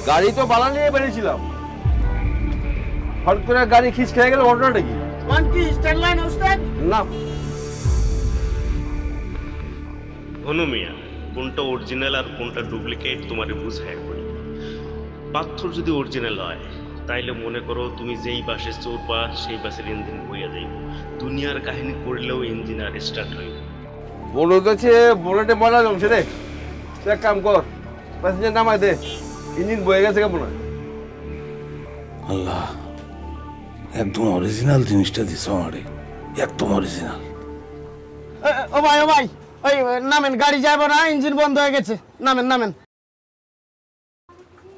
গাড়ি তো বালা নিয়ে বেরিয়েছিলাম, হঠাৎ করে গাড়ি খিচ খেয়ে গেল, ঘটনাটা কি? না হনু মিয়া, কোনটা অরিজিনাল আর কোনটা ডুপ্লিকেট তোমারে বুঝায় বলি। পাথর যদি অরিজিনাল হয় তাইলে মনে করো তুমি যেই বাসে চড়বা সেই বাসের ইঞ্জিন বইয়া যাইব, দুনিয়ার কাহিনী করলেও ইঞ্জিন আর স্টার্ট হইব। বলে যাচ্ছে বুলেটে ময়লা জমছে রে, এক কাম কর, প্যাসেঞ্জার নামাই দে, ইঞ্জিন বয়ে গেছে কেমন হয়। আল্লাহ, একদম অরিজিনাল জিনিসটা দিছ আমারে, একদম অরিজিনাল। ও ভাই ওই নামেন, গাড়ি যাবো না, ইঞ্জিন বন্ধ হয়ে গেছে, নামেন নামেন,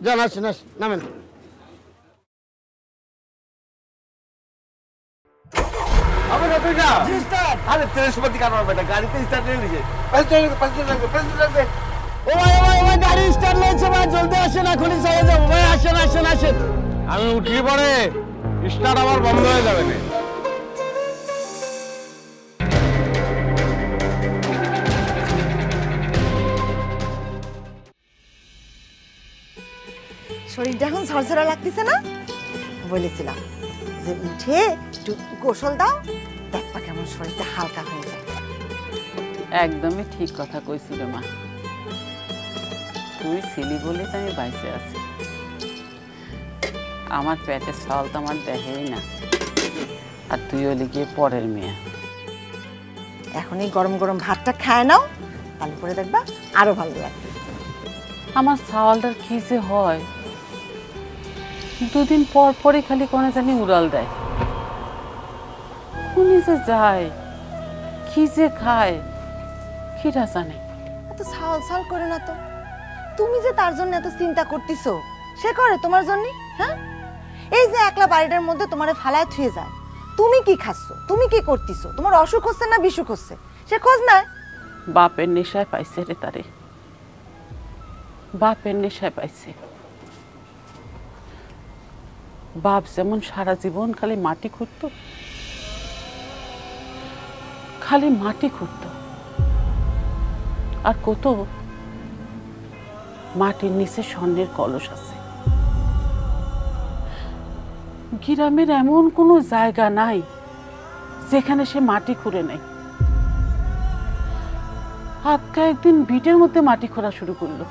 যান আসেন নামেন। আরে তেজপতি কারণ বেটা, গাড়িতে স্টার্ট নিয়ে নিছে। ও ভাই গাড়ি স্টার্ট নিয়েছে ভাই, জলদি আসেন, এখনই চলে যাবো ভাই, আসেন। আমি উঠি পরে স্টার্ট আবার বন্ধ হয়ে যাবে না। শরীরটা এখন ঝরঝরা লাগতেছে না? বলেছিলাম যে উঠে একটু গোসল দাও, দেখবা কেমন শরীরটা হালকা হয়ে যায়। একদমই ঠিক কথা কইছিল মা, তুই ছিলি বলে তো আমি বাইসে আছি। আমার পেটের চাল তো আমার দেখেই না, আর তুই হলে গিয়ে পরের মেয়ে। এখন এই গরম গরম ভাতটা খায় নাও, তাহলে পরে দেখবা আরো ভালো লাগবে। আমার চাওয়ালটার কি যে হয়, দুদিন পর পরে খালি কোনে জানি উড়াল দেয়, কোনে যে যায়, কি যে খায় কিরা জানে। এত সাল করে না তো, তুমি যে তার জন্য এত চিন্তা করতেছো, সে করে তোমার জন্য? হ্যাঁ, এই যে একলা বাড়িটার মধ্যে তোমারে ফালায় থুয়ে যায়, তুমি কি খাচ্ছ, তুমি কি করতেছো, তোমার অসুখ হচ্ছে না বিসুখ হচ্ছে, সে খোঁজ নেয়? বাপের নেশায় পাইছে রে তারে, বাপের নেশায় পাইছে। বাপ যেমন সারা জীবন খালি মাটি খুঁড়ত, খালি মাটি খুঁড়ত, আর কত মাটির নিচে স্বর্ণের কলস আছে। গ্রামের এমন কোনো জায়গা নাই যেখানে সে মাটি খুঁড়ে নাই। আজকে একদিন ভিটের মধ্যে মাটি খোঁড়া শুরু করলো,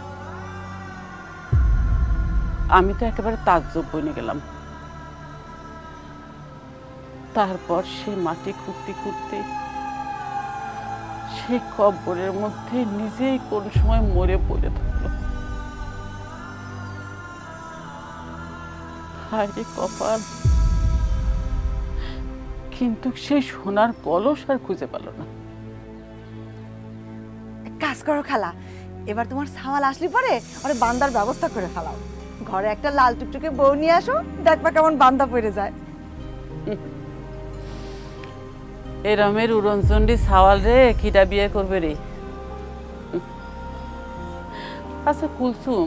আমি তো একেবারে তাজ্জব বনে গেলাম। তারপর সে মাটি খুঁড়তে খুঁড়তে সে কবরের মধ্যে নিজেই কোন সময় মরে পড়ে থাকলো। হায় রে কপাল, কিন্তু সেই সোনার কলস আর খুঁজে পেল না। কাজ করো খালা, এবার তোমার সাওয়াল আসলে পরে ওরে বান্দার ব্যবস্থা করে ফেলাও, ঘরে একটা লাল টুকটুকে বউ নিয়ে আসো, দেখবা কেমন বান্দা পড়ে যায়। এই রমের উড়নচন্ডী সাওয়াল রে কিটা বিয়ে করবে রে? আচ্ছা কুলসুম,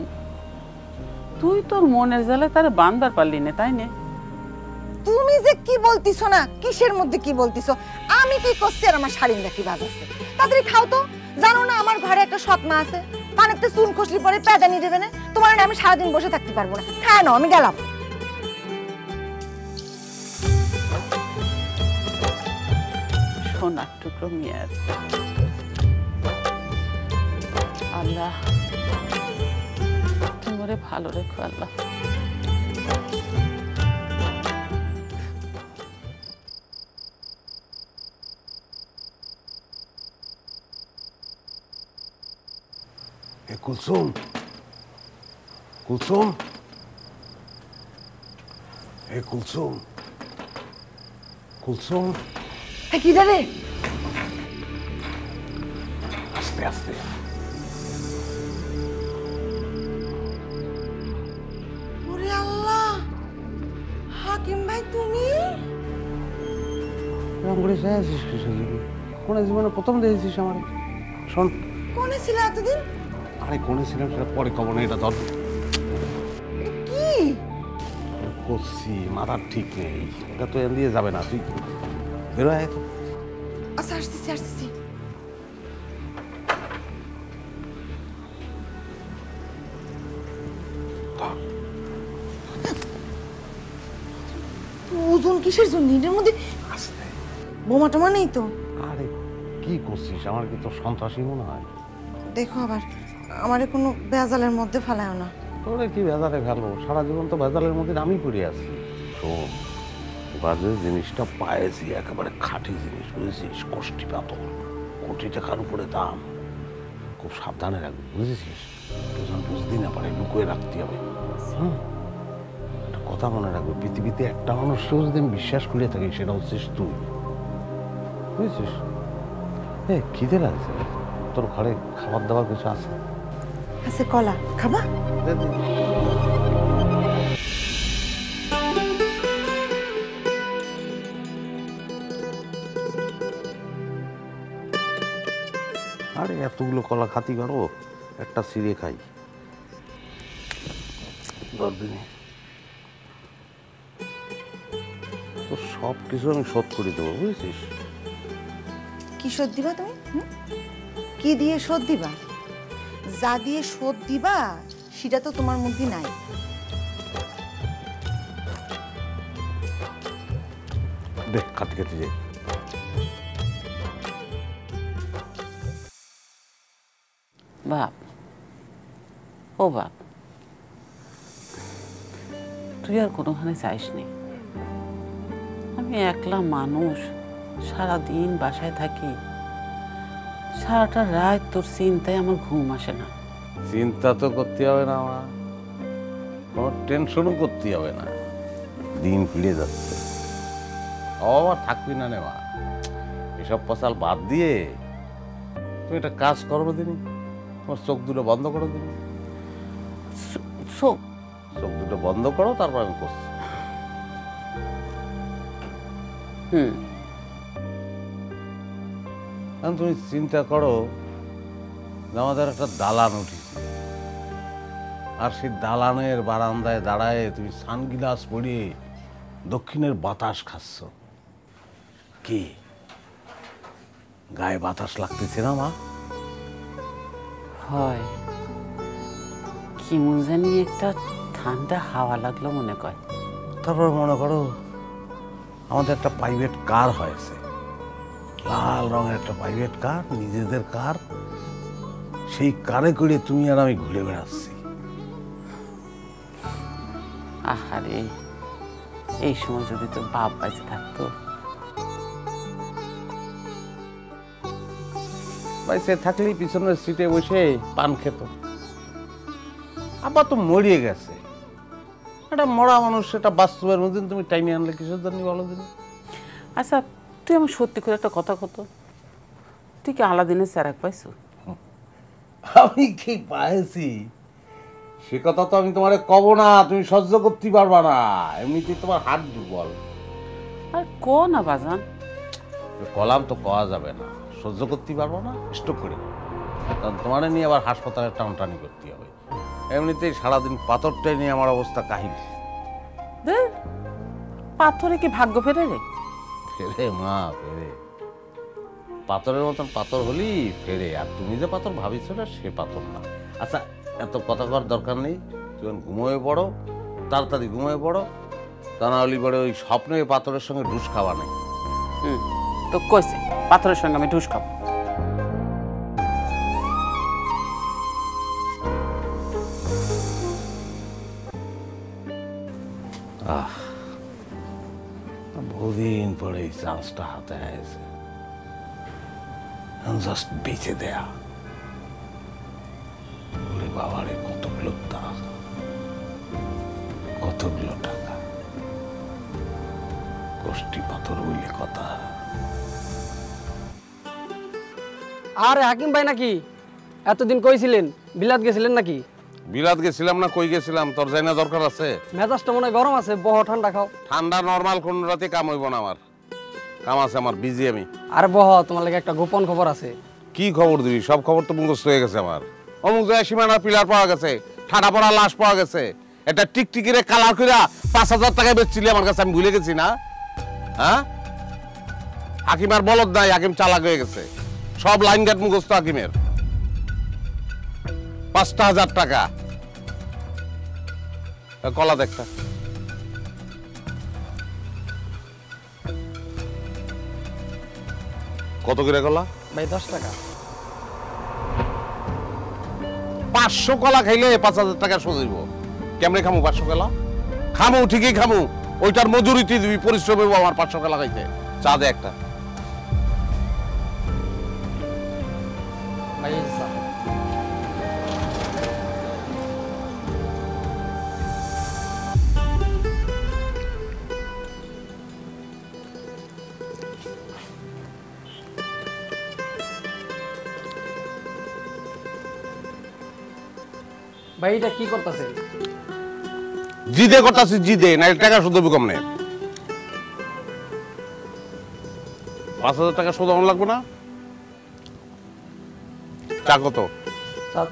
তুই তোর মনের জ্বালে তারে বান্দার পারলি না, তাই না? তুমি যে কি বলতিছো না, কিসের মধ্যে কি বলতিছো? আমি কি করছি আর আমার শাড়িটা কি বাজাচ্ছে? তাড়াতাড়ি খাও তো, জানো না আমার ঘরে একটা সৎ মা আছে, পানিতে চুন খসলি পরে পেদানি দেবে না, তোমার আমি সারাদিন বসে থাকতে পারবো না, খায় নাও, আমি গেলাম। সোনার টুকরো মেয়ের আল্লাহ তোমারে ভালো রেখো আল্লাহ। কুলসুম, কুলসুম, হে কুলসুম, কুলসুম, কি রে? আস্তে আস্তে। ওরে আল্লাহ, হাকিম ভাই তুমি? রংগুড়ি চাইছিস কিছু কোন জীবনে প্রথম দেখেছিস আমার? শোন, কোনে ছিল এতদিন? আরে কোনে ছিলাম সেটা পরে কব না, এটা ধর। কি করছি মাথার ঠিক নেই, এটা তো এন দিয়ে যাবে না, তুই বেরো আয় তো। আচ্ছা আসতেছি আসতেছি। ওজন কিসের জন্য? এর মধ্যে বোমা টোমা নেই তো? আরে কি করছিস? আমার কি তোর সন্ত্রাসী মনে হয়? দেখো আবার আমারে কোনো বেজালের মধ্যে ফেলায় না। তোরে কি ভেজালে ফেলবো? সারা জীবন তো ভেজালের মধ্যে আমি পড়ে আছি। শোন, এবার যে জিনিসটা পাইছি একেবারে খাঁটি জিনিস, বুঝেছিস? কষ্টি পাথর, কোটি টাকার উপরে দাম। খুব সাবধানে রাখবি, বুঝেছিস? দুজন বুঝতে না পারে, লুকিয়ে রাখতে হবে। হুম, একটা কথা মনে রাখবে, পৃথিবীতে একটা মানুষকে যদি আমি বিশ্বাস করে থাকি সেটা হচ্ছিস তুই, বুঝেছিস? খিদে লাগছে, তোর ঘরে খাবার দাবার কিছু আছে? আছে, কলা খাবা? আরে এতগুলো কলা খাতি পারো? একটা ছিঁড়ে খাই। তো সব কিছু আমি শোধ করে দেবো, বুঝেছিস? কি শোধ দিবা তুমি? কি দিয়ে শোধ দিবা? যা দিয়ে শোধ দিবা সেটা তো তোমার মধ্যে নাই। দেখ খাতে খেতে যাই। বাপ, ও বাপ, তুই আর কোনোখানে যাইসনি। আমি একলা মানুষ, সারাদিন বাসায় থাকি, সারাটা রাত তোর চিন্তায় আমার ঘুম আসে না। চিন্তা তো করতে হবে না মা, কোনো টেনশনও করতে হবে না। দিন ফিরে যাচ্ছে, আবার থাকবি না নে মা। এসব পশাল বাদ দিয়ে তুমি একটা কাজ করবো দিনি, তোমার চোখ দুটো বন্ধ করো দিনি। চোখ দুটো বন্ধ করো, তারপর আমি করছি। এখন তুমি চিন্তা করো যে আমাদের একটা দালান উঠেছে, আর সেই দালানের বারান্দায় দাঁড়ায় তুমি সানগ্লাস পরিয়ে দক্ষিণের বাতাস খাচ্ছ। কি গায়ে বাতাস লাগতেছে না মা? হয়, কেমন জানি একটা ঠান্ডা হাওয়া লাগলো মনে কর। তারপর মনে করো আমাদের একটা প্রাইভেট কার হয়েছে, লাল রঙের একটা প্রাইভেট কার, নিজেদের কার। সেই কারে করে তুমি আর আমি ঘুরে বেড়াচ্ছি। আহারে, এই সময় যদি তোর বাপ বেঁচে থাকতো। সে থাকলেই পিছনের সিটে বসে পান খেত। আবার তো মরিয়ে গেছে, একটা মরা মানুষ, সেটা বাস্তবের মধ্যে তুমি টাইমে আনলে কিসের জন্য বলো দিন? আচ্ছা, তুই আমার সত্যি করে একটা কথা কত, তুই কি আলাদিনের চেরাক পাইছো? আমি কি পাইছি সে কথা তো আমি তোমারে কব না, তুমি সহ্য করতে পারবা না, এমনিতে তোমার হাত দুর্বল। আর ক না বাজান, কলাম তো কওয়া যাবে না, সহ্য করতে পারবো না, স্টক করে। কারণ তোমার নিয়ে আবার হাসপাতালে টানটানি করতে হবে। এমনিতেই সারাদিন পাথরটাই নিয়ে আমার অবস্থা কাহিল। পাথরে কি ভাগ্য ফেরে রে? ফেরে মা, ফেরে। পাথরের মতন পাথর হলি ফেরে, আর তুমি যে পাথর ভাবিছ না সে পাথর না। আচ্ছা, এত কথা করার দরকার নেই, তুমি ঘুমোয় পড়ো, তাড়াতাড়ি ঘুমোয় পড়ো, তা না হলে পরে ওই স্বপ্নে পাথরের সঙ্গে ঢুস খাওয়া নেই। তো কইছে পাথরের সঙ্গে আমি ঢুস খাবো? বহুদিন পরে এই চান্সটা হাতে আসে, জাস্ট বেঁচে দেয়া। ওরে বাবারে, কতগুলো টাকা, কতগুলো টাকা, কষ্টি পাথর বইলে কথা। আরে হাকিম ভাই নাকি? এতদিন কইছিলেন বিলাত গেছিলেন নাকি? বিলাত গেছিলাম না, কই গেছিলাম? তোর যাই না দরকার আছে? মেজাজটা মনে হয় গরম আছে, বহ ঠান্ডা খাও। ঠান্ডা নরমাল কোন রাতে কাম হইব না, আমার কাম আছে, আমার বিজি আমি। আরে বহ, তোমার লাগে একটা গোপন খবর আছে। কি খবর দিবি? সব খবর তো মুখস্থ হয়ে গেছে আমার। অমুক জায়গায় সীমানার পিলার পাওয়া গেছে, ঠাডা পড়া লাশ পাওয়া গেছে, এটা টিকটিকিরে কালার কইরা ৫,০০০ টাকায় বেচছিলি আমার কাছে, আমি ভুলে গেছি না? হ্যাঁ, হাকিম আর বলদ নাই, হাকিম চালাক হয়ে গেছে। সব লাইন গার্ড মুখস্থ হাকিমের। ৫,০০০ টাকা। কলা দেখটা। কত করে কলা? ভাই 10 টাকা। 500 কলা খাইলে ৫,০০০ টাকা সোজাইব। কেমনে খামু 500 কলা? খামু, ঠিকই খামু। ওইটার মজুরিতে দিবি, পরিশ্রম হইব আমার 500 কলা খাইতে। চা দে একটা। ভাই এই যে চা। ভাই এটা কি করতেছে? জিদে করতাছি, জিদে না টাকা শুধু কমনে। ৫,০০০ টাকা শুধু লাগবে না? চা কত?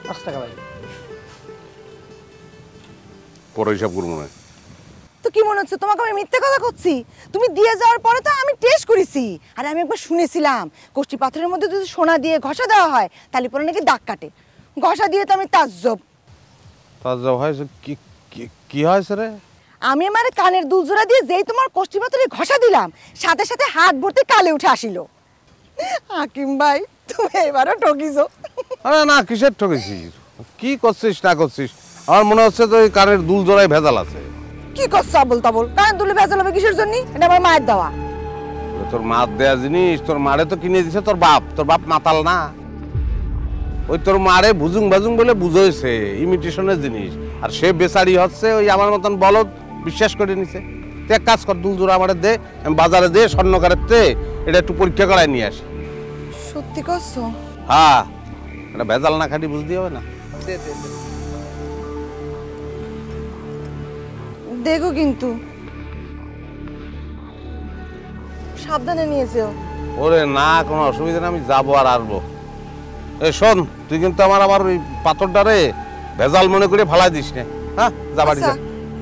5 টাকা ভাই। পরে হিসাব করবো না। তো কি মনে হচ্ছে তোমাকে আমি মিথ্যে কথা করছি? তুমি দিয়ে যাওয়ার পরে তো আমি টেস্ট করেছি, আর আমি একবার শুনেছিলাম কোষ্টি পাথরের মধ্যে যদি সোনা দিয়ে ঘষা দেওয়া হয় তাহলে পরে নাকি দাগ কাটে। ঘষা দিয়ে তো আমি তাজ্জব। তাজ্জব হয়েছে? কি হয়েছে রে? আমি আমার কানের দুল জোড়া দিয়ে যেই তোমার কোষ্টি পাথরে ঘষা দিলাম, সাথে সাথে হাত ভর্তি কালে উঠে আসিল। হাকিম ভাই তুমি এবারও ঠকিছো। আরে না, কিসের ঠকেছিস? কি করছিস না করছিস? আমার মনে হচ্ছে তো ওই কানের দুল জোড়ায় ভেজাল আছে। কি করছো আবল তাবল? কানের দুলে ভেজাল হবে কিসের জন্য? এটা আমার মায়ের দেওয়া। তোর মার দেয়া জিনিস তোর মারে তো কিনে দিছে তোর বাপ। তোর বাপ মাতাল না? ওই তোর মারে বুজুং বাজুং বলে বুঝাইছে ইমিটেশনের জিনিস, আর সে বেচারি হচ্ছে ওই আমার মতন বলদ বিশ্বাস করে নিছে। তুই এক কাজ কর, দুল জোড়া আমার দে, আমি বাজারে দে স্বর্ণকারের তে এটা একটু পরীক্ষা করায় নিয়ে আসি। সত্যি করছো? হ্যাঁ, এটা ভেজাল না খাটি বুঝতে হবে না। দেখো কিন্তু সাবধানে নিয়ে যেও। ওরে না, কোনো অসুবিধা নেই, আমি যাবো আর আসবো। এ শোন, তুই কিন্তু আমার ওই পাথরটারে ভেজাল মনে করে ফালাই দিস না। হ্যাঁ, যা বাড়ি যা।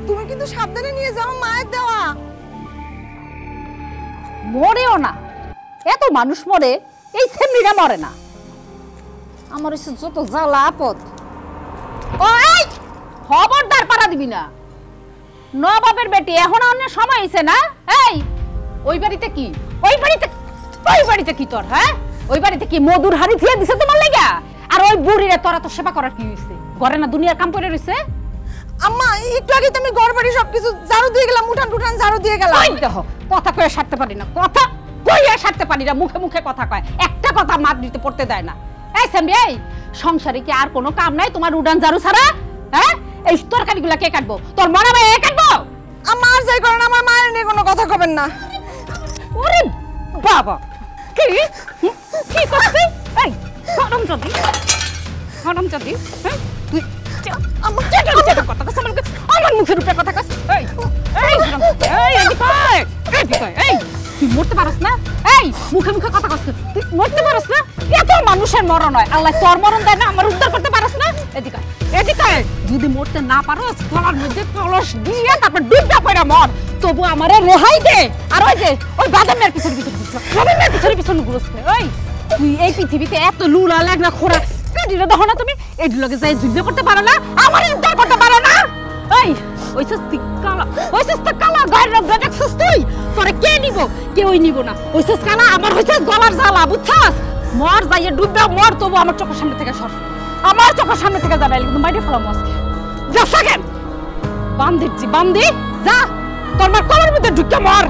তুমি কিন্তু সাবধানে নিয়ে যাও, মায়ের দেওয়া। মরেও না, এত মানুষ মরে, এই সেমনিরা মরে না। আমার এসে যত জ্বালা আপদ। ওই খবরদার পাড়া দিবি না। নবাবের বেটি এখন অন্য সময় হয়েছে না? এই ওই বাড়িতে কি? ওই বাড়িতে কি তোর? হ্যাঁ, ওই বাড়িতে কি মধুর হাড়ি থিয়ে দিছে তোমার লাগা? আর ওই বুড়িরে তোরা তো সেবা করার কি হইছে? ঘরে না দুনিয়ার কাম করে রইছে? আম্মা একটু আগে তুমি ঘর বাড়ি সবকিছু ঝাড়ু দিয়ে গেলাম, উঠান টুঠান ঝাড়ু দিয়ে গেলাম। ওই দেখো, কথা কয়ে সারতে পারি না, কথা কইয়া সারতে পারি না, মুখে মুখে কথা কয়, একটা কথা মাত দিতে পড়তে দেয় না। এই সামনে, এই সংসারে কি আর কোনো কাম নাই তোমার উড়ান ঝাড়ু ছাড়া? হ্যাঁ, এই তরকারিগুলা কে কাটবো? তোর মরা ভাই কাটবো? আম্মা আর যাই করেন, আমার মায়ের নিয়ে কোনো কথা কবেন না। ওরে বাবা, কি কি করছিস? এই হরম যদি হ্যাঁ, তুই আমার কথা কস, আমার মুখের উপরে কথা কস। এই এই এই তুই মরতে পারস না? এই মুখে মুখে কথা কস, তুই মরতে পারস না? এত মানুষের মরণ হয়, আল্লাহ তোর মরণ দেয় না, আমার উদ্ধার করতে পারস না? এদিকে যদি মরতে না পারস, গলার মধ্যে কলস দিয়ে তারপর ডুবটা পড়া মর, তবু আমারে রেহাই দে। আর ওই যে ওই বাদামের পিছনে ঘুরস। ওই তুই এই পৃথিবীতে এত লুলা লাগনা খোরা এডিলো দেখো না তুমি? এডির লগে যাই যুদ্ধ করতে পারো না, আমার উদ্ধার করতে পারো না? এই ওইসস কালা গায়ের রোগ দেখছস তুই? তোরে কে নিব? কেউই নিব না। ওইসস কালা আমার হইছে গলার জ্বালা, বুঝছস? মর যাইয়ে ডুববে মর, তবু আমার চোখের সামনে থেকে সর, আমার চোখের সামনে থেকে যাবে, কিন্তু মাইরে ফেলাম আজকে। যা সাকেন বান্দি যা, তোর মার কলার মধ্যে ঢুকে মর।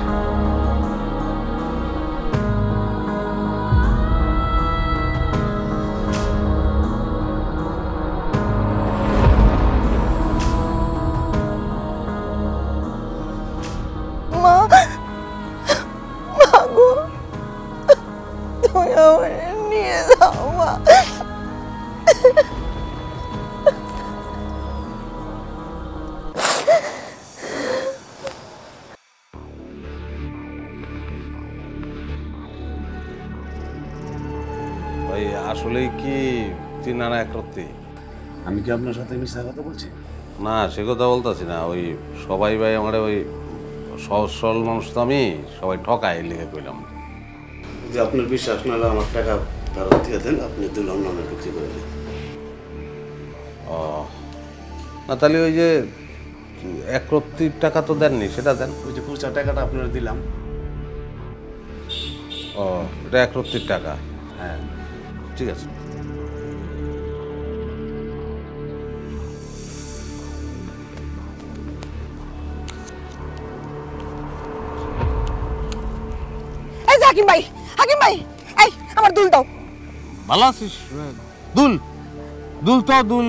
নিয়ে যাও মা। ভাই আসলে কি চিনানা একরত্তি? আমি কি আপনার সাথে মিথ্যা কথা বলছি? না, সে কথা বলতেছি না। ওই সবাই ভাই আমার ওই সহজ সরল মানুষ তো, আমি সবাই ঠকায় লিখে কইলাম। যদি আপনার বিশ্বাস না হলে আমার টাকা ফেরত দিয়ে দেন, আপনি দুল অন্য বিক্রি করে দেন। ও না, তাহলে ওই যে 1 টাকা তো দেননি, সেটা দেন। ওই যে পুরো টাকাটা আপনারা দিলাম। ও, এটা 1 টাকা। হ্যাঁ ঠিক আছে। এই যে হাকিম ভাই, হাকিম ভাই, এই আমার দুল দাও। ভালো আছিস? দুল দুল তো দুল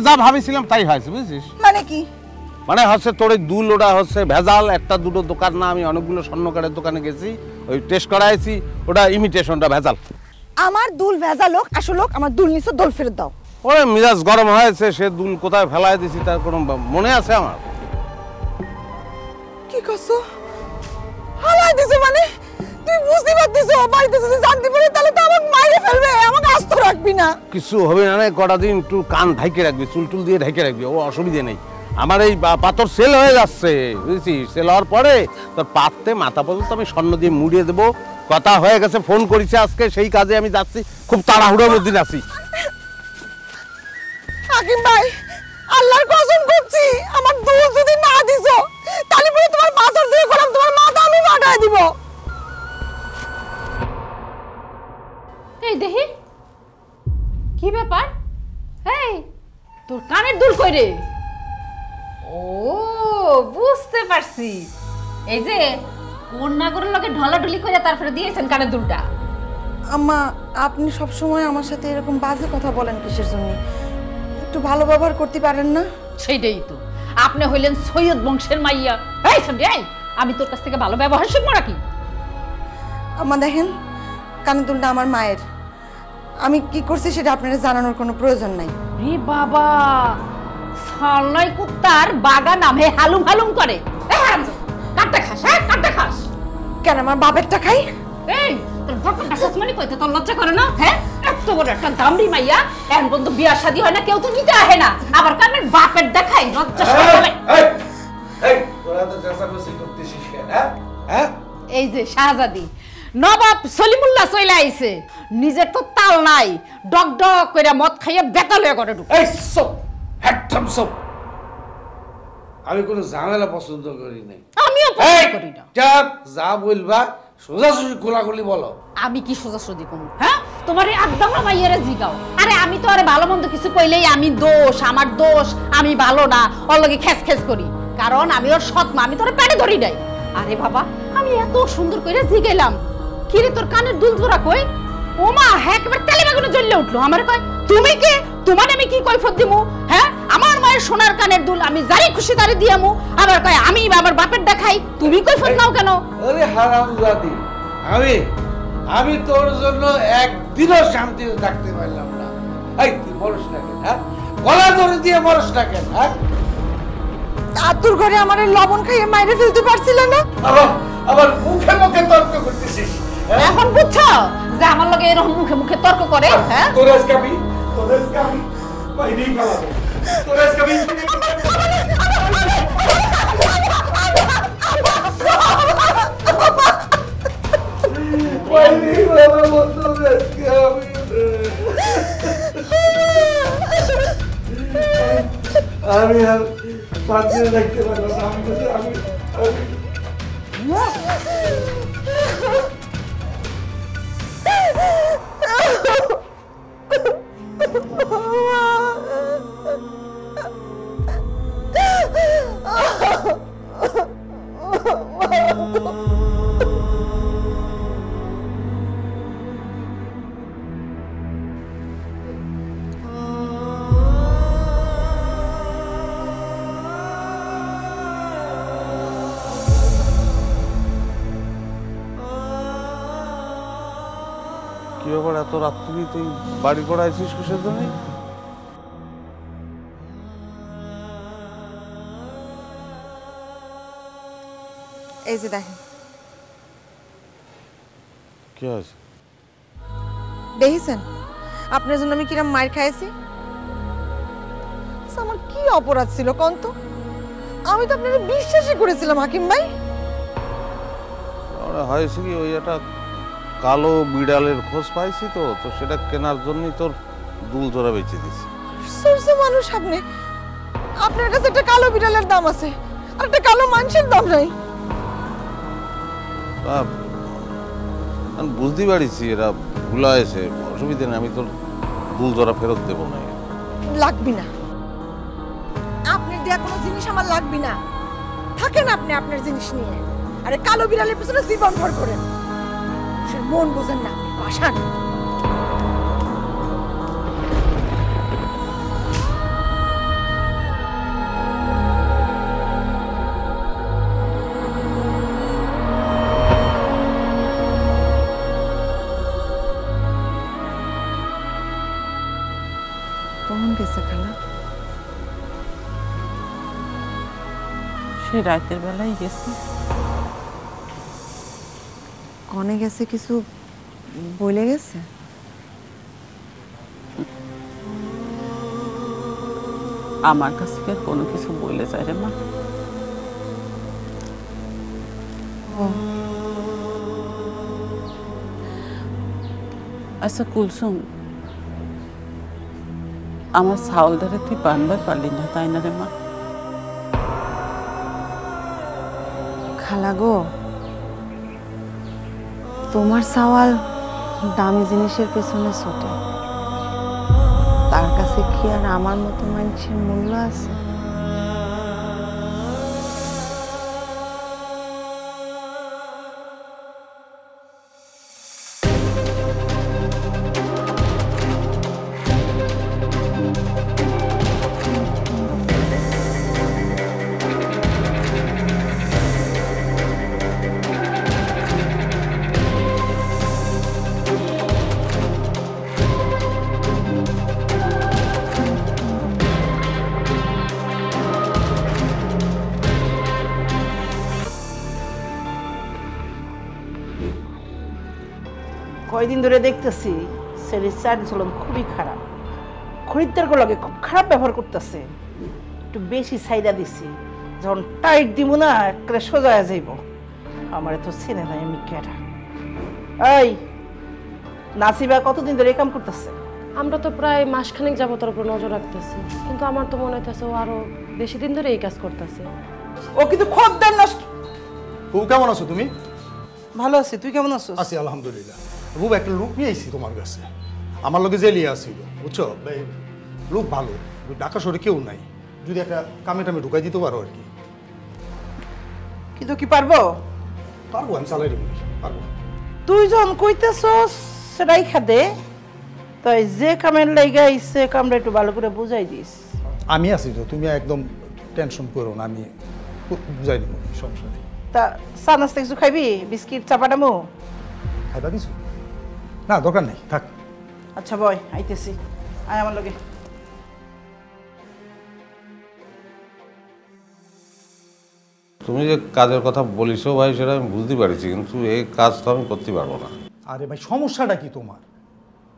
যা ভাবিছিলাম তাই হয়েছে, বুঝছিস? মানে কি? মানে হচ্ছে তোর এই দুল ওটা হচ্ছে ভেজাল, একটা দুটো দোকান না, আমি অনেকগুলো স্বর্ণকারের দোকানে গেছি, ওই টেস্ট করাইছি, ওটা ইমিটেশনটা ভেজাল। আমার দুল ভেজা লোক, আসল লোক, আমার দুল নিছো, দোল ফেরত দাও। ওরে মিজাজ গরম হয়েছে, সে দুল কোথায় ফেলাই দিছি তার কোনো মনে আছে আমার? কি করছো? হালাই দিছো মানে? তুই বুঝতে পারতিছো বাড়িতে যদি জানতে পারে তাহলে তো আমাকে মাইরে ফেলবে, আমাকে আস্ত রাখবি না। কিছু হবে না রে, কটা দিন একটু কান ঢাইকে রাখবি, চুল টুল দিয়ে ঢাইকে রাখবি, ও অসুবিধে নেই। আমার এই পাথর সেল হয়ে যাচ্ছে, বুঝছিস? সেল হওয়ার পরে তোর পাততে মাথা পর্যন্ত আমি স্বর্ণ দিয়ে মুড়িয়ে দেবো, কথা হয়ে গেছে, ফোন করেছে আজকে, সেই কাজে আমি যাচ্ছি, খুব তাড়াহুড়োর মধ্যে আছি। হাকিম ভাই, আল্লাহর কসম করছি, আমার দুল যদি না দিছো তাহলে পরে তোমার পাথর দিয়ে গেলাম, তোমার মাথা আমি ফাটায় দিব। এই দেখি কি ব্যাপার? এই তোর কানের দুল কই রে? ও বুঝতে পারছি, এই যে কন্যাগরের লগে ঢলাঢলি করে তারপরে দিয়েছেন কানের দুলটা। আম্মা, আপনি সব সময় আমার সাথে এরকম বাজে কথা বলেন কিসের জন্য? একটু ভালো ব্যবহার করতে পারেন না? সেইটাই তো, আপনি হইলেন সৈয়দ বংশের মাইয়া। এই সন্ধ্যা, আমি তোর কাছ থেকে ভালো ব্যবহার শিখবো নাকি? আম্মা দেখেন, কানের দুলটা আমার মায়ের, আমি কি করছি সেটা আপনারা জানানোর কোনো প্রয়োজন নাই। রে বাবা, সাল্লাই কুত্তার বাগা নামে হালুম হালুম করে। কাটটা খাস? হ্যাঁ কাটটা খাস কেন? আমার বাপেরটা খাই? এই তোর বাপেরটা খাস মানে কইতে তোর লজ্জা করে না? হ্যাঁ, এত বড় একটা দামড়ি মাইয়া, এখন পর্যন্ত বিয়া শাদী হয় না, কেউ তো নিতে আহে না, আবার কানের বাপের দেখাই লজ্জা সরবে। এই যে শাহজাদি নবাব সলিমুল্লাহ চলে আইছে, নিজের তো তাল নাই, ডক ডক কইরা মদ খাইয়া বেতাল হয়ে করে ঢুকে। এই সব একদম সব, আমি কোনো ঝামেলা পছন্দ করি নাই। আমিও পছন্দ করি না। যা বলবা সোজাসুজি খোলাখুলি বলো। আমি কি সোজাসুজি কমু? হ্যাঁ, তোমার এই আব্দামা মাইয়ারে জিগাও। আরে আমি তো আরে ভালো মন্দ কিছু কইলেই আমি দোষ, আমার দোষ, আমি ভালো না, ওর লগে খেস খেস করি, কারণ আমি ওর সৎ মা, আমি তোর পেটে ধরি নাই। আরে বাবা, আমি এত সুন্দর করে জিগাইলাম, কি রে তোর কানের দুল জোড়া কই? ও মা, হ্যাঁ একবার তেলে বেগুনে জ্বললে উঠলো। আমার কয় তুমি কে? তোমার আমি কি কৈফত দিমু? হ্যাঁ, আমার মায়ের সোনার কানের দুল আমি যারি খুশি তারে দিয়ামু, আবার কয় আমি আমার বাপের দেখাই, তুমি কৈফত নাও কেন? আরে হারামজাদি, আমি তোর জন্য একদিনও শান্তিতে থাকতে পারলাম না। এই তুই মরস না কেন? হ্যাঁ, গলা ধরে দিয়ে মরস না কেন? হ্যাঁ, আতুর ঘরে আমার লবণ খাইয়ে মাইরে ফেলতে পারছিল না? আবার মুখে মুখে তর্ক করতেছিস। এখন বুঝছো যে আমার লগে এরকম মুখে মুখে তর্ক করে? হ্যাঁ, তোর আজকে আমি বাইরেই ফেলাবো, তোর আজকে আমি আমি আর শান্তিতে দেখতে পারবো না। আমি কি ব্যাপার, এত রাত্রি তুই বাড়ি করে আছিস কিসের জন্য? এই যে দেখেন, কি হয়েছে? দেখেছেন আপনার জন্য আমি কিরম মার খাইছি? আমার কি অপরাধ ছিল কোন তো? আমি তো আপনাকে বিশ্বাসই করেছিলাম হাকিম ভাই। হয়েছে কি, ওই একটা কালো বিড়ালের খোঁজ পাইছি, তো তো সেটা কেনার জন্যই তোর দুল জোড়া বেচে দিছি। সরষে মানুষ আপনি, আপনার কাছে একটা কালো বিড়ালের দাম আছে আর একটা কালো মানুষের দাম নাই। আমি বুঝতে পারিছি এরা ভুলা হয়েছে, অসুবিধা নেই, আমি তোর দুল জোড়া ফেরত দেবো না। লাগবি না, আপনার দেয়া কোনো জিনিস আমার লাগবি না। থাকেন আপনি আপনার জিনিস নিয়ে, আরে কালো বিড়ালের পিছনে জীবন ভর করেন। সে মন বোঝেন না আপনি, পাষাণ। কখন গেছে খালা? সে রাতের বেলায় গেছে। কনে গেছে কিছু বলে গেছে? আমার কাছে কি আর কোনো কিছু বলে যায় রে মা? আচ্ছা কুলসুম, আমার ছাউল ধরে তুই বানবার পারলি না, তাই না রে মা? খালা গো, তোমার সওয়াল দামি জিনিসের পেছনে ছোটে, তার কাছে কি আর আমার মতো মানুষের মূল্য আছে? কয়দিন ধরে দেখতেছি ছেলের চালচলন খুবই খারাপ, খরিদ্দারগুলোকে খুব খারাপ ব্যবহার করতেছে। একটু বেশি চাহিদা দিছি, যখন টাইট দিব না একটা সোজা যাইব। আমার তো চেনে নাই আমি কেডা। এই নাসিবা কতদিন ধরে কাম করতেছে? আমরা তো প্রায় মাসখানেক যাবত ওর উপর নজর রাখতেছি, কিন্তু আমার তো মনে হইতেছে ও আরো বেশি দিন ধরে এই কাজ করতেছে। ও কিন্তু খদ্দের নষ্ট। ও কেমন আছো তুমি? ভালো আছি, তুই কেমন আছিস? আছি আলহামদুলিল্লাহ। রূপ একটা লোক নিয়ে এসেছি তোমার কাছে, আমার লোকে জেলিয়ে আসছিল, বুঝছো? লোক ভালো, ঢাকা শহরে কেউ নাই, যদি একটা কামে টামে ঢুকাই দিতে পারো আর কি। কিন্তু কি পারবো? পারবো, আমি চালাই দেবো, পারবো। তুই যখন কইতেছস সেটাই খাদে, তাই যে কামের লাইগা ইচ্ছে কামটা একটু ভালো করে বুঝাই দিস। আমি আছি তো, তুমি একদম টেনশন করো না, আমি বুঝাই দেবো, সমস্যা নেই। তা চা নাস্তা কিছু খাইবি? বিস্কিট চাপাটামো খাইবা কিছু? না দরকার নেই, থাক। আচ্ছা বয়, আইতেছি, আয় আমার লগে। তুমি যে কাজের কথা বলিছো ভাই, সেটা আমি বুঝতে পারছি, কিন্তু এই কাজ তো আমি করতে পারবো না। আরে ভাই সমস্যাটা কি তোমার?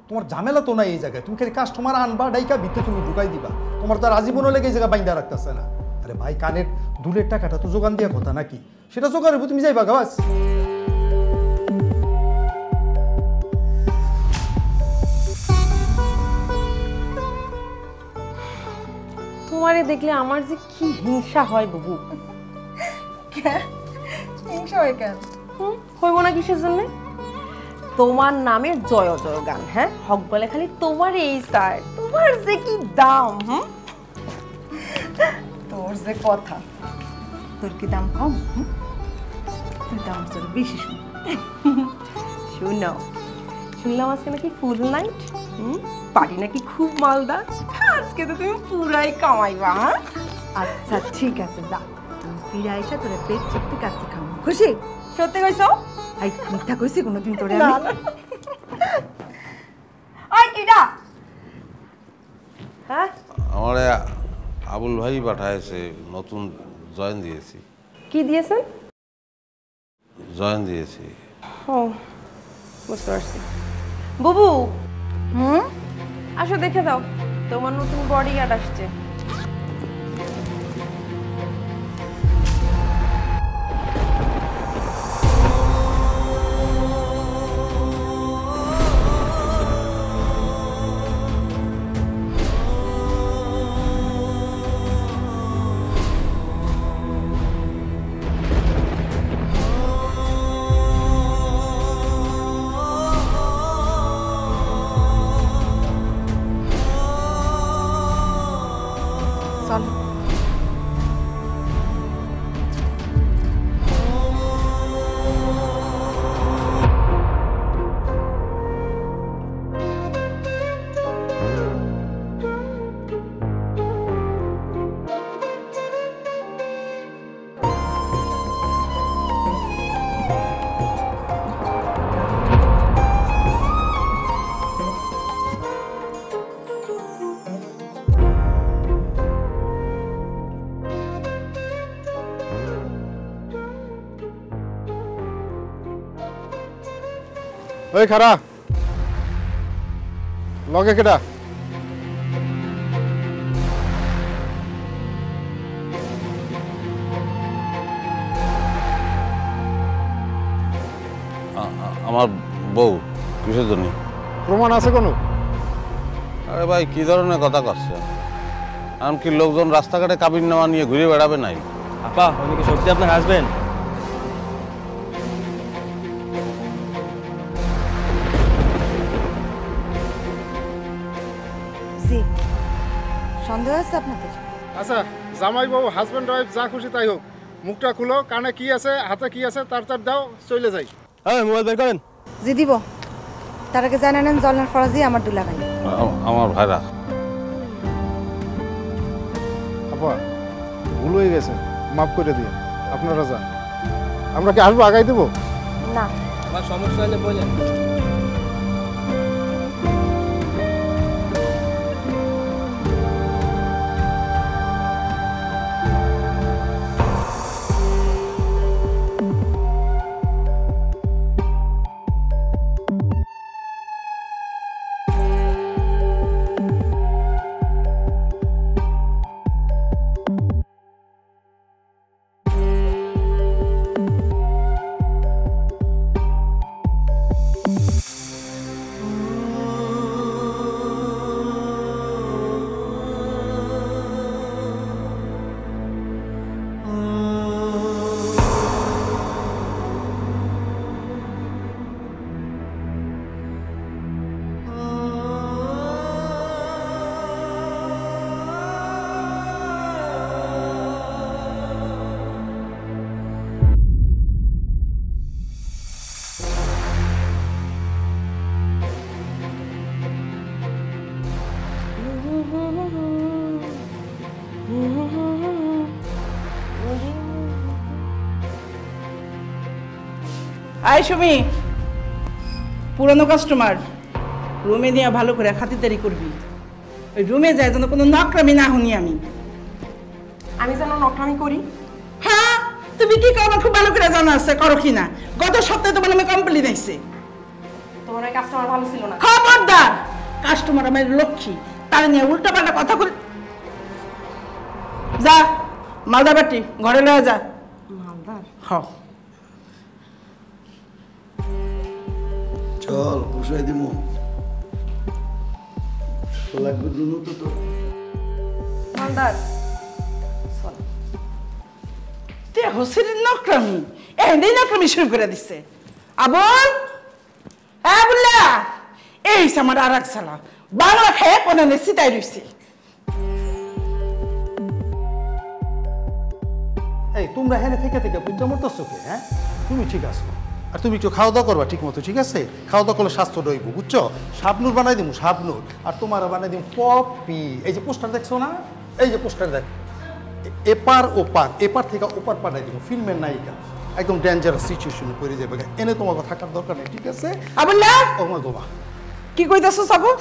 তোমার ঝামেলা তো নাই এই জায়গায়, তুমি খালি কাস্টমার আনবা, ডাইকা ভিতরে তুমি ঢুকাই দিবা, তোমার তো আর আজীবনও লেগে এই জায়গা বাইন্দা রাখতেছে না। আরে ভাই কানের দুলের টাকাটা তো যোগান দেওয়ার কথা নাকি? সেটা জোগাড় হইব, তুমি যাইবা গাছ। তোমারে দেখলে আমার যে কি হিংসা হয় বাবু। হিংসা হয় কেন? হইব না কিসের জন্য? তোমার নামে জয় জয় গান, হ্যাঁ, হক বলে খালি তোমার এই চাই, তোমার যে কি দাম। তোর যে কথা, তোর কি দাম কম? তুই দাম তোর বেশি শুন। শুনো, শুনলাম আজকে নাকি ফুল নাইট, পার্টি নাকি খুব মালদা, আজকে তো তুমি পুরাই কামাইবা। আচ্ছা ঠিক আছে, যা, তুমি ফিরে আইসা তোরা পেট চুক্তি কাটতে খাবো। খুশি? সত্যি কইছো? আই মিথ্যা কইছি কোনোদিন তোরে আমি? আই কিডা? হ্যাঁ, আমার আবুল ভাই পাঠাইছে, নতুন জয়েন দিয়েছি। কি দিয়েছেন? জয়েন দিয়েছি। ও বুঝতে পারছি। বুবু, আসো দেখে দাও, তোমার নতুন বডি গার্ড আসছে। ওই খারা লগে কেডা আমার বউ কিসের জন্য? প্রমাণ আছে কোনো? আরে ভাই কি ধরনের কথা করছে? এমনকি লোকজন রাস্তাঘাটে কাবিন নামা নিয়ে ঘুরে বেড়াবে নাই? আপা উনি কি সত্যি আপনার হাজবেন্ড? জি, সন্দেহ আছে আপনাদের? আচ্ছা জামাই বাবু হাজবেন্ড ওয়াইফ যা খুশি তাই হোক, মুখটা খুলো, কানে কি আছে হাতে কি আছে তার দাও, চলে যাই। হ্যাঁ মোবাইল বের করেন। জি দিব। তার আগে জানেন জলনার ফরাজি আমার দুলাভাই। আমার ভাইরা। আপা ভুল হয়ে গেছে, মাফ করে দিন। আপনারা যান, আমরা কি আসবো আগাই দেবো? না, আমার সমস্যা হলে বলেন। আয় সুমি, পুরানো কাস্টমার, রুমে নিয়ে ভালো করে খাতিরদারি করবি। ওই রুমে যায় যেন কোনো নকরামি না শুনি আমি। আমি যেন নকরামি করি? হ্যাঁ, তুমি কি করো আমার খুব ভালো করে জানা আছে, করো কি না। গত সপ্তাহে তোমার নামে কমপ্লেন আইছে। তোমার ওই কাস্টমার ভালো ছিল না। খবরদার, কাস্টমার আমার লক্ষ্মী, তার নিয়ে উল্টা পাল্টা কথা বল। যা মালদা বাটি ঘরে লয়ে যা। মালদার? হ্যাঁ চল বসাই দিব, লাগবে দুনো তো। তো মালদার দেখো সেটা নকরামি, এমনি নকরামি শুরু করে দিচ্ছে। আবুল, হ্যাঁ বুল্লা, এই আমার আর এক সালা বাংলা খেয়ে পনেনে সিটাই রয়েছে। এই তোমরা হেনে থেকে থেকে বুঝতে মরতেছো কে? হ্যাঁ তুমি ঠিক আছো, আর তুমি একটু খাওয়া দাওয়া করবা ঠিক মতো, ঠিক আছে? খাওয়া দাওয়া করলে স্বাস্থ্য রইব, বুঝছো? শাবনুর বানাই দিব, শাবনুর। আর তোমার বানাই দিব পপি। এই যে পোস্টার দেখছো না, এই যে পোস্টার দেখ, এপার ওপার, এপার থেকে ওপার পাঠাই দিব, ফিল্মের নায়িকা। একদম ডেঞ্জারাস সিচুয়েশনে পড়ে যাবে, এনে তোমাকে থাকার দরকার নেই, ঠিক আছে? আবুল্লা ও মা গোবা, কি কইতাছো সাবু?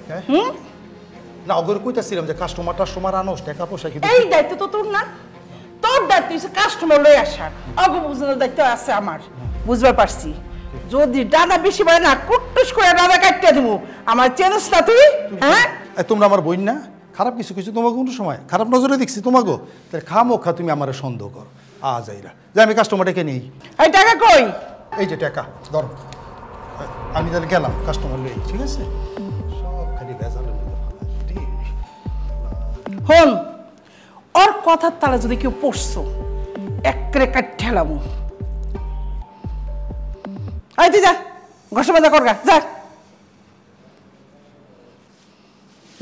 হ্যাঁ না ওগুলো কইতাছিলাম যে কাস্টমার আনোস, টাকা পয়সা কি? এই দায়িত্ব তো তোর না, তোর দায়িত্ব হচ্ছে কাস্টমার লই আসার, অগো বুঝানোর দায়িত্ব আছে আমার। বুঝবার পারছি, যদি ডানা বেশি বাড়ে না কুট্টুস করে ডানা কাটতে দেবো। আমার চেনস না তুই? হ্যাঁ তোমরা আমার বোন না, খারাপ কিছু কিছু তোমাকে কোনো সময় খারাপ নজরে দেখছি তোমাকে, তাই খামোখা তুমি আমার সন্দেহ করো। যাইরা যে আমি কাস্টমারটাকে নেই। এই টাকা কই? এই যে টাকা ধরো, আমি তাহলে গেলাম কাস্টমার লই, ঠিক আছে? সব খালি ভেজালের মধ্যে হন, ওর কথার তালা যদি কেউ পড়ছো একরে কাট ঠেলামো। আই তুই যা ঘষা মাজা করগা, যা।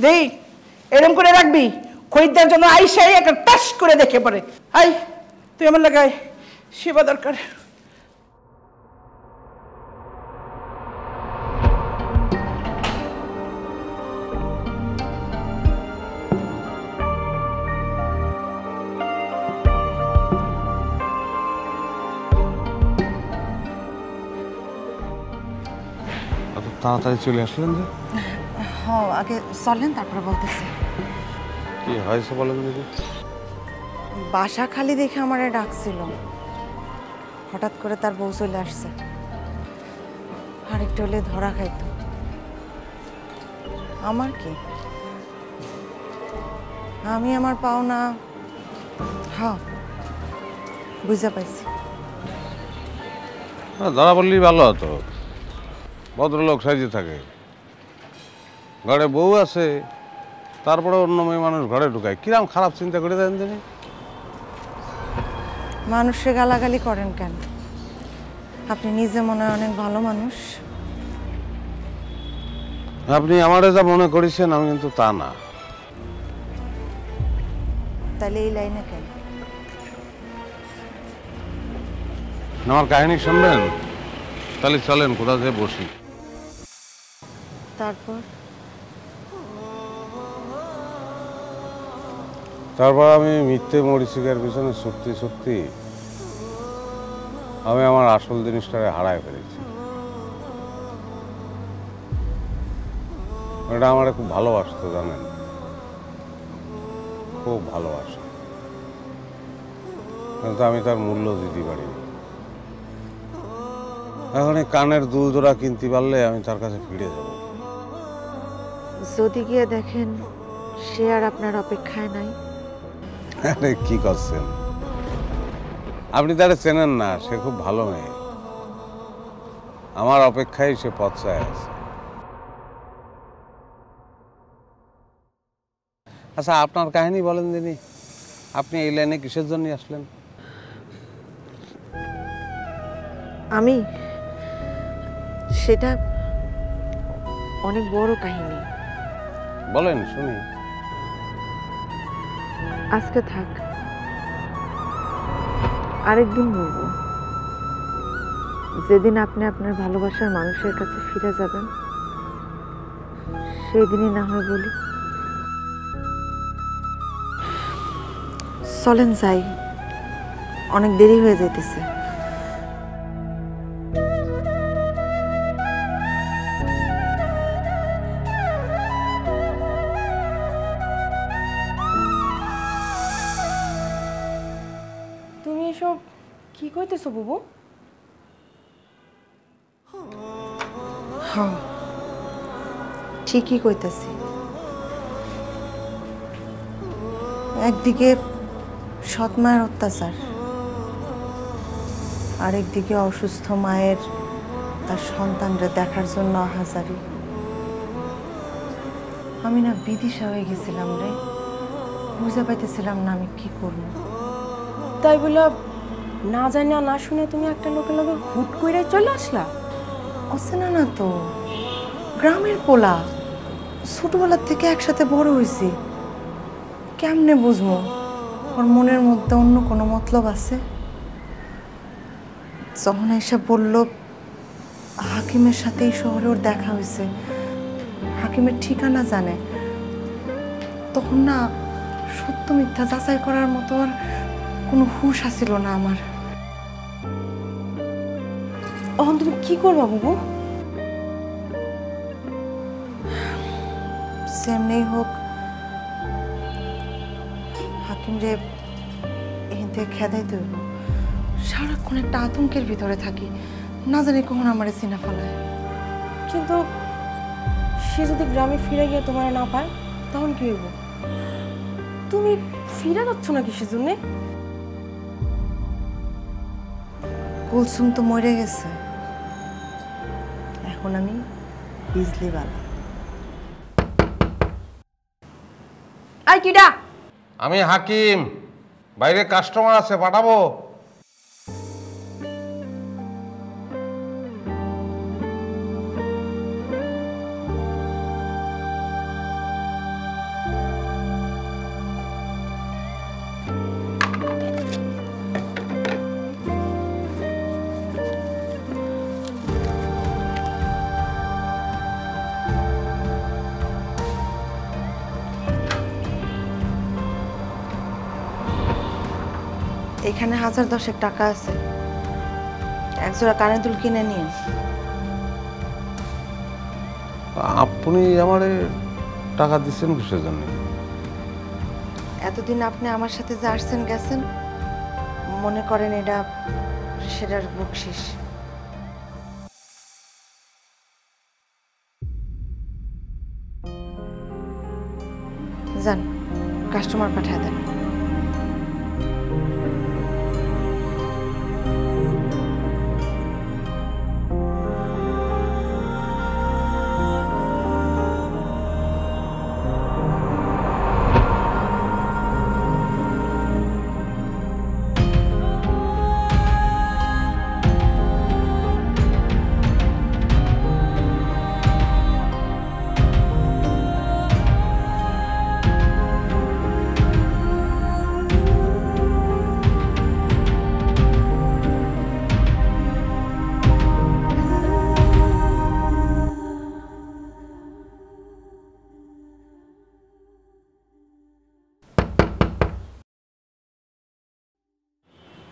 দেই এরম করে রাখবি, খরিদ্দার জন্য আইসাই একটা টাস করে দেখে পড়ে। আই তুই আমার লাগাই সেবা দরকার। তাড়াতাড়ি চলে আসলেন যে? হ্যাঁ আগে চলেন তারপরে বলতেছি। কি হয়েছে বলো দেখি। বাসা খালি দেখে আমারে ডাকছিল, হঠাৎ করে তার বউ চলে আসছে। আর একটু হলে ধরা খাইতো। আমার কি, আমি আমার পাওনা হ্যাঁ বুঝা পাইছি। ধরা পড়লেই ভালো হতো, ভদ্রলোক সাইজে থাকে, ঘরে বউ আছে, তারপরে অন্য মেয়ে মানুষ ঘরে ঢুকায়, কিরম খারাপ চিন্তা করে দেন তিনি। মানুষে গালাগালি করেন কেন? আপনি নিজে মনে হয় অনেক ভালো মানুষ। আপনি আমারে যা মনে করেছেন আমি কিন্তু তা না। তাহলে এই লাইনে কেন? আমার কাহিনী শুনবেন? তাহলে চলেন কোথাও যেয়ে বসি। তারপর আমি মিথ্যে মরিচিকার পিছনে ছুটতে ছুটতে আমি আমার আসল জিনিসটাকে হারায় ফেলেছি। এটা আমার খুব ভালোবাসতো, জানেন, খুব ভালোবাসা, কিন্তু আমি তার মূল্য দিতে পারিনি। এখন এই কানের দুল জোড়া কিনতে পারলে আমি তার কাছে ফিরে যাব। যদি গিয়ে দেখেন সে আর আপনার অপেক্ষায় নাই। আরে কি করছেন আপনি? তারে চেনেন না, সে খুব ভালো মেয়ে, আমার অপেক্ষায় সে পথচায় আছে। আচ্ছা, আপনার কাহিনী বলেন দিনি, আপনি এই লাইনে কিসের জন্য আসলেন? আমি, সেটা অনেক বড় কাহিনী। বলেন শুনি। আজকে থাক, আরেকদিন বলবো। যেদিন আপনি আপনার ভালোবাসার মানুষের কাছে ফিরে যাবেন সেই দিনই না হয় বলি। চলেন যাই, অনেক দেরি হয়ে যাইতেছে। তুমি এসব কি কইতেছো বুবু? হ্যাঁ, ঠিকই কইতেছি। একদিকে সৎ মায়ের অত্যাচার, আরেকদিকে অসুস্থ মায়ের তার সন্তানরা দেখার জন্য আহাজারি। আমি না বিদিশা হয়ে গেছিলাম রে, বুঝতে পাইতেছিলাম না আমি কি করবো। তাই বলে না জানি না শুনে তুমি একটা লোকের লগে হুট কইরা চলে আসলা? অচেনা না তো, গ্রামের পোলা, ছোটবেলার থেকে একসাথে বড় হয়েছি। কেমনে বুঝবো ওর মনের মধ্যে অন্য কোনো মতলব আছে? যখন এসে বলল হাকিমের সাথে এই শহরে ওর দেখা হয়েছে, হাকিমের ঠিকানা জানে, তখন না সত্য মিথ্যা যাচাই করার মতো আর কোনো হুঁশ আসিল না আমার। এখন তুমি কি করবা বুবু? যেমনি হোক হাকিম রে এখান থেকে খেদাইতে হইব। সারাক্ষণ একটা আতঙ্কের ভিতরে থাকি, না জানি কখন আমার চিনা ফেলায়। কিন্তু সে যদি গ্রামে ফিরে গিয়ে তোমার না পায় তখন কি হইব? তুমি ফিরে যাচ্ছ না কিসের জন্য? কুলসুম তো মরে গেছে, এখন আমি বিজলিওয়ালা। আই কিডা? আমি হাকিম, বাইরে কাস্টমার আছে, পাঠাবো। এখানে 1010 টাকা আছে, একজোড়া কানের দুল কিনে নিন। আপনি আমারে টাকা দিচ্ছেন কিসের জন্য? এতদিন আপনি আমার সাথে যে আসছেন গেছেন, মনে করেন এটা সেটার বকশিস। যান কাস্টমার পাঠায় দেন।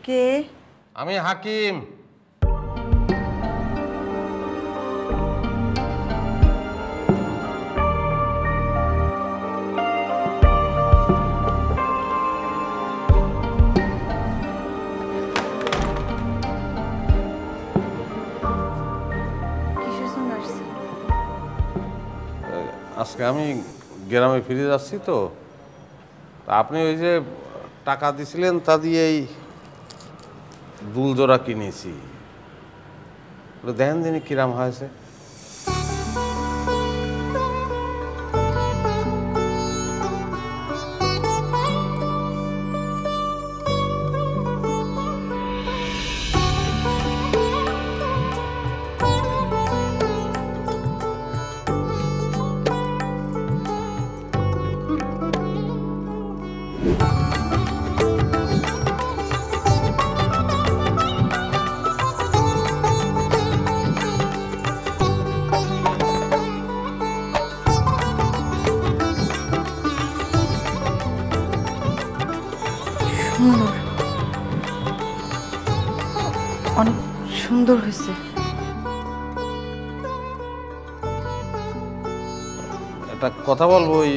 কে? আমি হাকিম। আজকে আমি গ্রামে ফিরে যাচ্ছি তো, আপনি ওই যে টাকা দিছিলেন তা দিয়েই দুল জোড়া কিনেছি, দেখেন দিনই কিরাম হয়েছে। অনেক সুন্দর হয়েছে। একটা কথা বলবো, ওই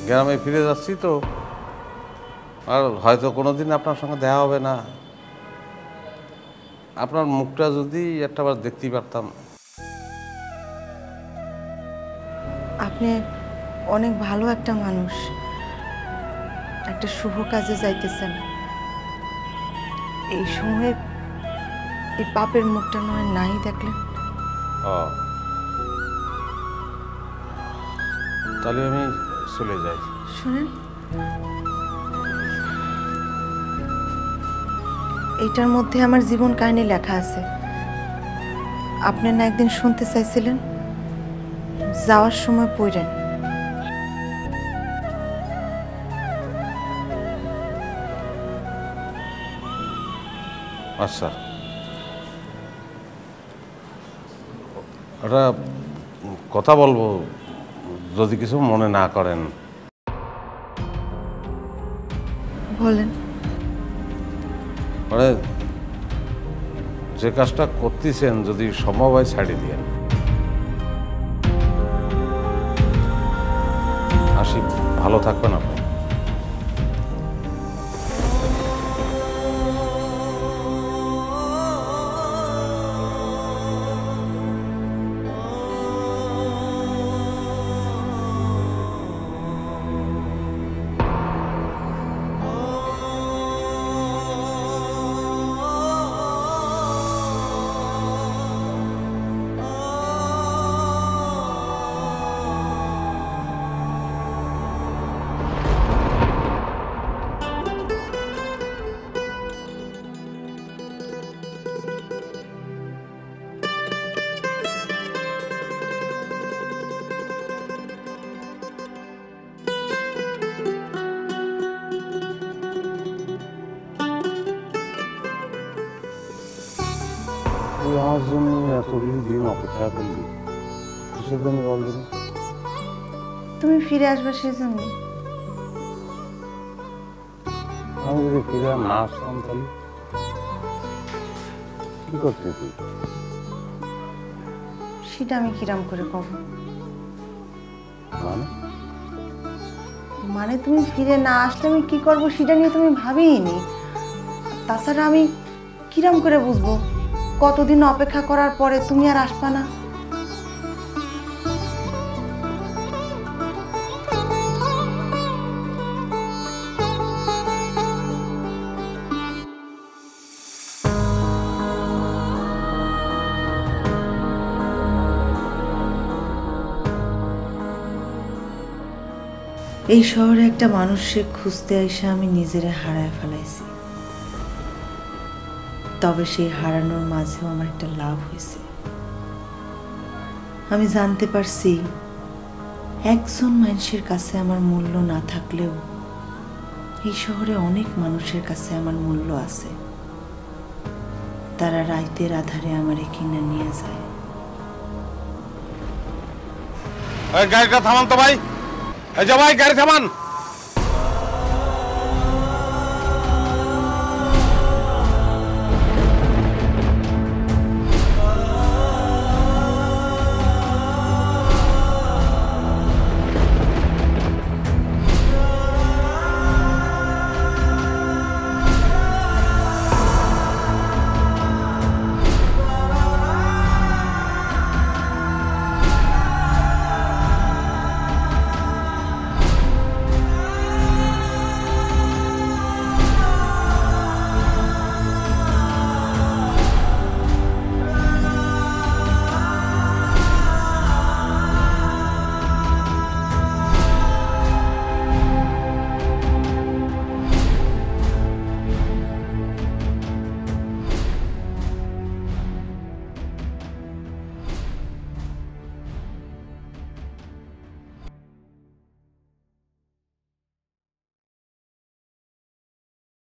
গ্রামে ফিরে যাচ্ছি তো, আর হয়তো কোনোদিন আপনার সঙ্গে দেখা হবে না, আপনার মুখটা যদি একটাবার দেখতেই পারতাম। আপনি অনেক ভালো একটা মানুষ, একটা শুভ কাজে যাইতেছেন, এই সময়ে এই পাপের মুখটা নয় নাই দেখলেন। তাহলে আমি চলে যাই। শুনেন, এইটার মধ্যে আমার জীবন কাহিনী লেখা আছে। আপনি না একদিন শুনতে চাইছিলেন, যাওয়ার সময় পড়েন। আচ্ছা, একটা কথা বলবো, যদি কিছু মনে না করেন। বলেন। মানে যে কাজটা করতেছেন যদি সম্ভব হয় ছাড়িয়ে দিয়েন। আসি, ভালো থাকবেন আপনি। আমার জন্য এতদিন অপেক্ষা করলি, কিসের জন্য বলবেন? তুমি ফিরে আসবে সেজন্য। আমি যদি ফিরে না আসতাম তাহলে কি করতে তুই? সেটা আমি কিরাম করে কব? মানে তুমি ফিরে না আসলে আমি কি করব সেটা নিয়ে তুমি ভাবিনি। তাছাড়া আমি কিরাম করে বুঝবো কতদিন অপেক্ষা করার পরে তুমি আর আসবা না? এই শহরে একটা মানুষকে খুঁজতে এসে আমি নিজেরে হারায় ফেলাইছি, তবে সেই হারানোর মাঝেও আমার একটা লাভ হয়েছে। আমি জানতে পারছি একজন মানুষের কাছে আমার মূল্য না থাকলেও এই শহরে অনেক মানুষের কাছে আমার মূল্য আছে। তারা রাতের আধারে আমারে কিনে নিয়ে যায়। গাড়িটা থামান তো ভাই, এই যে ভাই গাড়ি থামান।